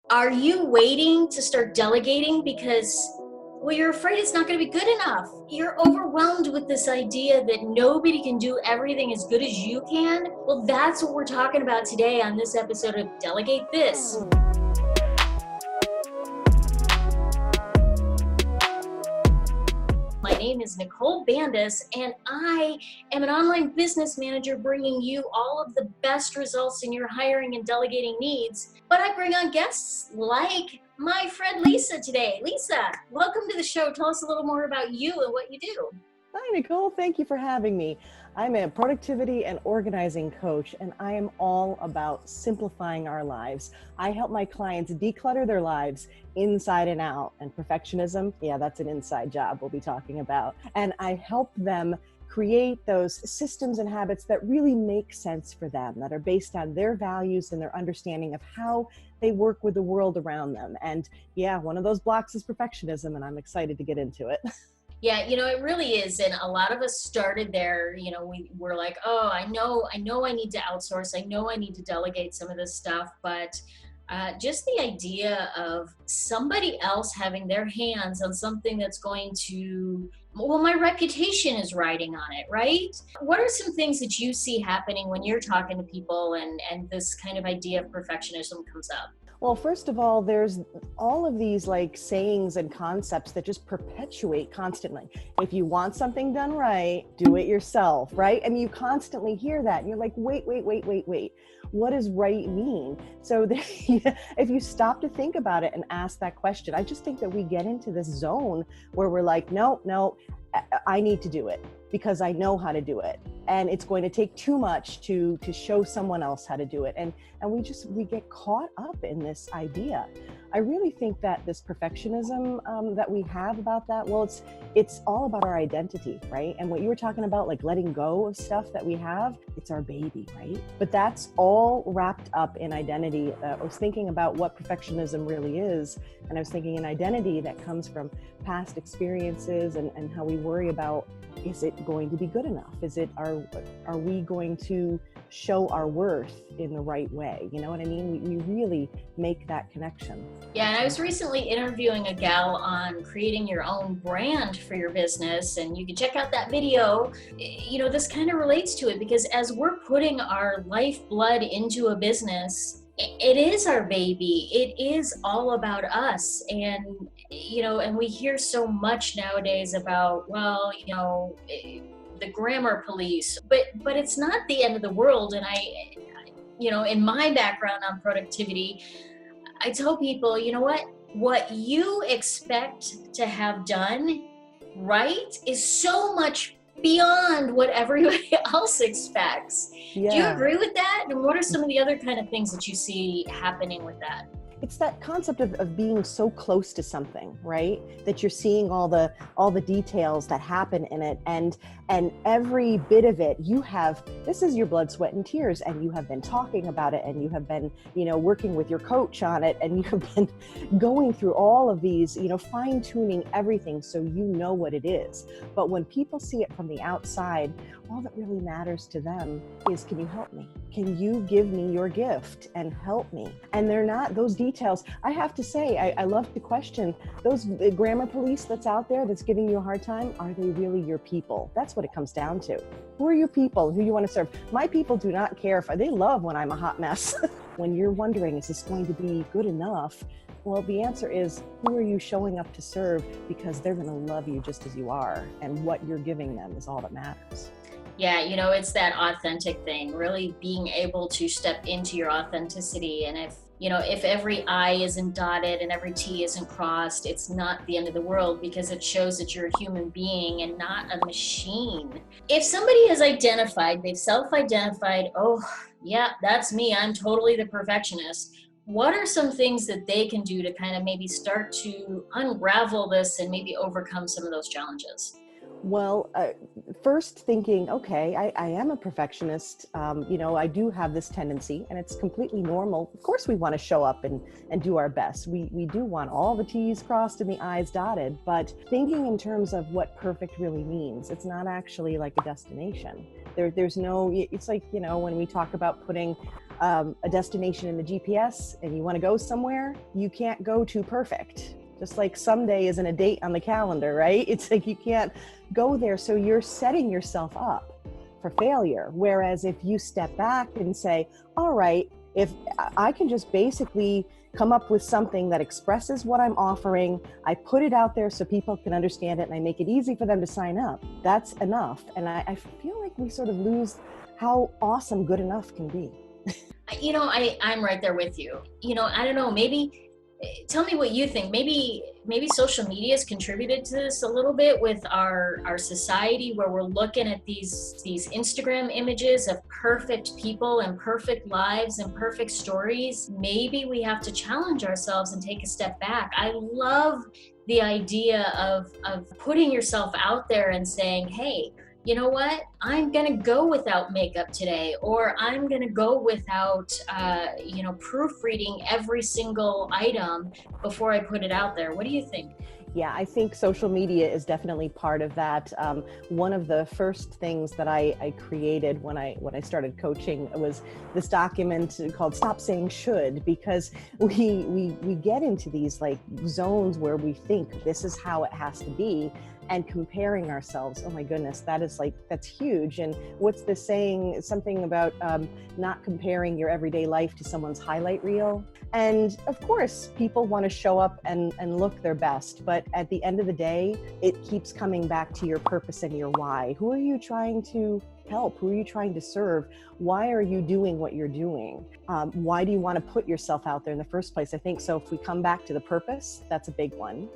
Are you waiting to start delegating because, well, you're afraid it's not going to be good enough? You're overwhelmed with this idea that nobody can do everything as good as you can? Well, that's what we're talking about today on this episode of Delegate This. My name is Nicole Bandis, and I am an online business manager bringing you all of the best results in your hiring and delegating needs. But I bring on guests like my friend Lisa today. Lisa, welcome to the show. Tell us a little more about you and what you do. Hi, Nicole. Thank you for having me. I'm a productivity and organizing coach, and I am all about simplifying our lives. I help my clients declutter their lives inside and out. And perfectionism, yeah, that's an inside job we'll be talking about. And I help them create those systems and habits that really make sense for them, that are based on their values and their understanding of how they work with the world around them. And yeah, one of those blocks is perfectionism, and I'm excited to get into it. Yeah, it really is. And a lot of us started there, we're like, oh, I know I need to outsource. I know I need to delegate some of this stuff. But just the idea of somebody else having their hands on something that's going to, well, my reputation is riding on it, right? What are some things that you see happening when you're talking to people and this kind of idea of perfectionism comes up? Well, first of all, there's all of these like sayings and concepts that just perpetuate constantly. If you want something done right, do it yourself, right? And you constantly hear that and you're like, wait. What does right mean? So if you stop to think about it and ask that question, I just think that we get into this zone where we're like, no, I need to do it because I know how to do it. And it's going to take too much to show someone else how to do it. And we get caught up in this idea. I really think that this perfectionism that we have about that, well, it's all about our identity, right? And what you were talking about, like letting go of stuff that we have, it's our baby, right? But that's all wrapped up in identity. I was thinking about what perfectionism really is. And I was thinking an identity that comes from past experiences and how we worry about, is it going to be good enough? Are we going to show our worth in the right way? You know what I mean? We really make that connection. Yeah, and I was recently interviewing a gal on creating your own brand for your business, and you can check out that video. This kind of relates to it because as we're putting our lifeblood into a business, it is our baby. It is all about us. And we hear so much nowadays about, well, the grammar police, but it's not the end of the world. And in my background on productivity, I tell people, you know what you expect to have done right is so much beyond what everybody else expects. Yeah. Do you agree with that? And what are some of the other kind of things that you see happening with that? It's that concept of being so close to something, right? That you're seeing all the details that happen in it, and every bit of it, this is your blood, sweat, and tears, and you have been talking about it, and you have been, working with your coach on it, and you have been going through all of these, fine tuning everything so you know what it is. But when people see it from the outside, all that really matters to them is, can you help me? Can you give me your gift and help me? And they're not those details. I have to say, I love to question those grammar police that's out there that's giving you a hard time. Are they really your people? That's what it comes down to. Who are your people? Who you want to serve? My people do not care they love when I'm a hot mess. When you're wondering, is this going to be good enough? Well, the answer is, who are you showing up to serve? Because they're going to love you just as you are. And what you're giving them is all that matters. Yeah, it's that authentic thing, really being able to step into your authenticity. And if every I isn't dotted and every T isn't crossed, it's not the end of the world because it shows that you're a human being and not a machine. If somebody has they've self-identified, oh, yeah, that's me, I'm totally the perfectionist. What are some things that they can do to kind of maybe start to unravel this and maybe overcome some of those challenges? Well, first thinking, okay, I am a perfectionist. I do have this tendency, and it's completely normal. Of course, we want to show up and do our best. We do want all the T's crossed and the I's dotted, but thinking in terms of what perfect really means, it's not actually like a destination. There's no, it's like, when we talk about putting a destination in the GPS and you want to go somewhere, you can't go too perfect. Just like someday isn't a date on the calendar, right? It's like you can't go there. So you're setting yourself up for failure. Whereas if you step back and say, all right, if I can just basically come up with something that expresses what I'm offering, I put it out there so people can understand it, and I make it easy for them to sign up, that's enough. And I feel like we sort of lose how awesome good enough can be. I'm right there with you. I don't know, maybe tell me what you think. Maybe social media has contributed to this a little bit with our society, where we're looking at these Instagram images of perfect people and perfect lives and perfect stories. Maybe we have to challenge ourselves and take a step back. I love the idea of putting yourself out there and saying, hey, you know what? I'm going to go without makeup today, or I'm going to go without, proofreading every single item before I put it out there. What do you think? Yeah, I think social media is definitely part of that. One of the first things that I created when I started coaching was this document called "Stop Saying Should," because we get into these like zones where we think this is how it has to be, and comparing ourselves. Oh my goodness, that's huge. And what's the saying? Something about not comparing your everyday life to someone's highlight reel. And of course, people want to show up and look their best. But at the end of the day, it keeps coming back to your purpose and your why. Who are you trying to help? Who are you trying to serve? Why are you doing what you're doing? Why do you want to put yourself out there in the first place? I think so. If we come back to the purpose, that's a big one.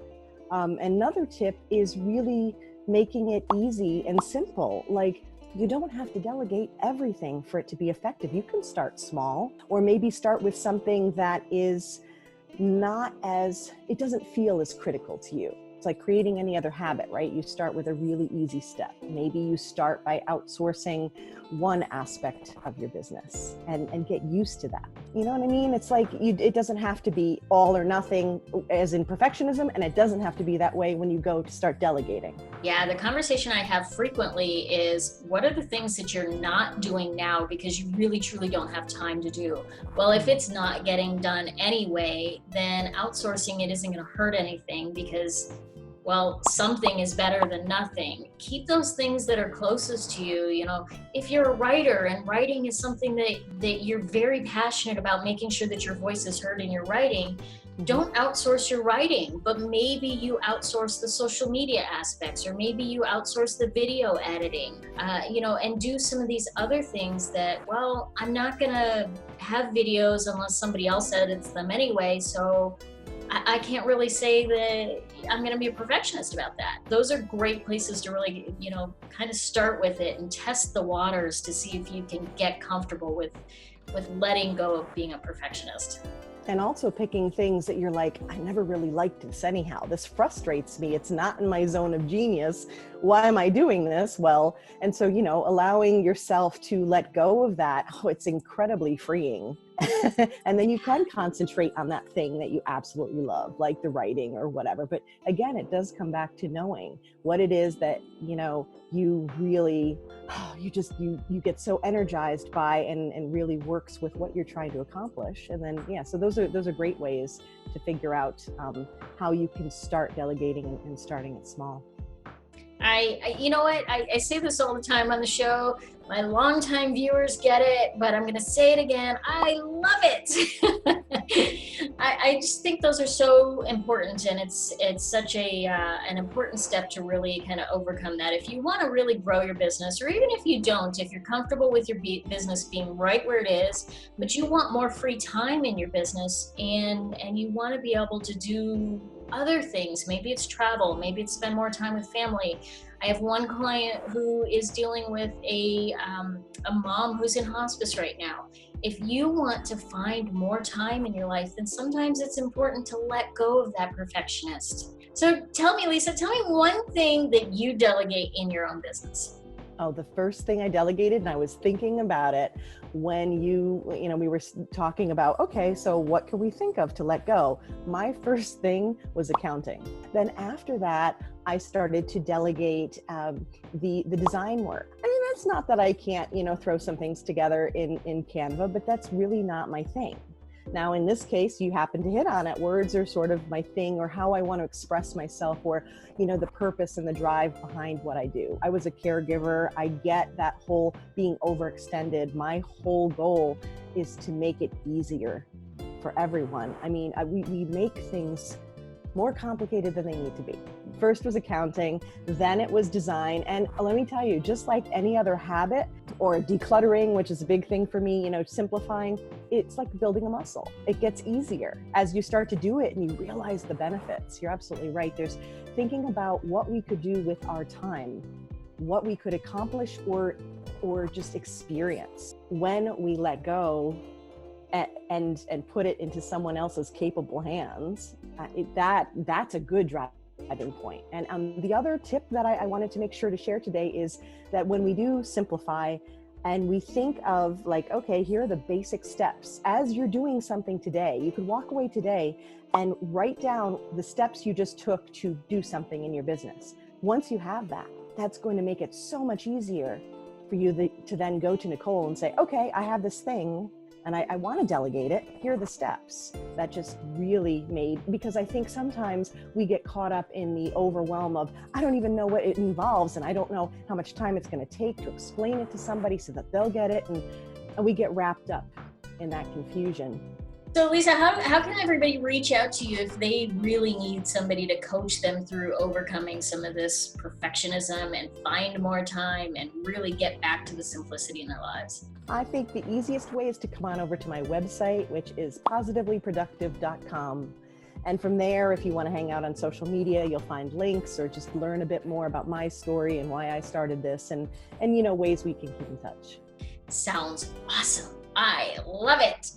Another tip is really making it easy and simple. Like, you don't have to delegate everything for it to be effective. You can start small, or maybe start with something that is it doesn't feel as critical to you. It's like creating any other habit, right? You start with a really easy step. Maybe you start by outsourcing one aspect of your business and get used to that. You know what I mean? It's like it doesn't have to be all or nothing, as in perfectionism, and it doesn't have to be that way when you go to start delegating. Yeah, the conversation I have frequently is, what are the things that you're not doing now because you really truly don't have time to do? Well, if it's not getting done anyway, then outsourcing it isn't going to hurt anything, because well, something is better than nothing. Keep those things that are closest to you. If you're a writer and writing is something that you're very passionate about, making sure that your voice is heard in your writing, don't outsource your writing, but maybe you outsource the social media aspects, or maybe you outsource the video editing, and do some of these other things that, well, I'm not gonna have videos unless somebody else edits them anyway, so I can't really say that I'm going to be a perfectionist about that. Those are great places to really, kind of start with it and test the waters to see if you can get comfortable with letting go of being a perfectionist. And also picking things that you're like, I never really liked this anyhow. This frustrates me. It's not in my zone of genius. Why am I doing this? Well, and so, allowing yourself to let go of that, it's incredibly freeing. And then you can concentrate on that thing that you absolutely love, like the writing or whatever. But again, it does come back to knowing what it is that, you really, you get so energized by and really works with what you're trying to accomplish. And then, so those are great ways to figure out how you can start delegating and starting it small. I say this all the time on the show. My longtime viewers get it, but I'm going to say it again. I love it. I just think those are so important, and it's such an important step to really kind of overcome that. If you want to really grow your business, or even if you don't, if you're comfortable with your business being right where it is, but you want more free time in your business, and you want to be able to do other things, maybe it's travel, maybe it's spend more time with family. I have one client who is dealing with a mom who's in hospice right now. If you want to find more time in your life, then sometimes it's important to let go of that perfectionist. So tell me, Lisa, one thing that you delegate in your own business. Oh, the first thing I delegated, and I was thinking about it when we were talking about, okay, so what can we think of to let go? My first thing was accounting. Then after that, I started to delegate the design work. I mean, it's not that I can't, throw some things together in Canva, but that's really not my thing. Now, in this case, you happen to hit on it. Words are sort of my thing, or how I want to express myself, or, the purpose and the drive behind what I do. I was a caregiver. I get that whole being overextended. My whole goal is to make it easier for everyone. I mean, we make things more complicated than they need to be. First was accounting, then it was design. And let me tell you, just like any other habit or decluttering, which is a big thing for me, simplifying, it's like building a muscle. It gets easier as you start to do it and you realize the benefits. You're absolutely right. There's thinking about what we could do with our time, what we could accomplish or just experience when we let go and put it into someone else's capable hands. That's a good driving point. And the other tip that I wanted to make sure to share today is that when we do simplify and we think of like, okay, here are the basic steps. As you're doing something today, you could walk away today and write down the steps you just took to do something in your business. Once you have that, that's going to make it so much easier for you to then go to Nicole and say, okay, I have this thing and I want to delegate it. Here are the steps. That just really because I think sometimes we get caught up in the overwhelm of, I don't even know what it involves and I don't know how much time it's going to take to explain it to somebody so that they'll get it. And we get wrapped up in that confusion. So Lisa, how can everybody reach out to you if they really need somebody to coach them through overcoming some of this perfectionism and find more time and really get back to the simplicity in their lives? I think the easiest way is to come on over to my website, which is positivelyproductive.com. And from there, if you want to hang out on social media, you'll find links or just learn a bit more about my story and why I started this and ways we can keep in touch. Sounds awesome. I love it.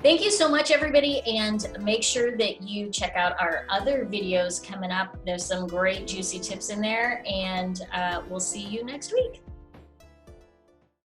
Thank you so much, everybody, and make sure that you check out our other videos coming up. There's some great juicy tips in there, and we'll see you next week.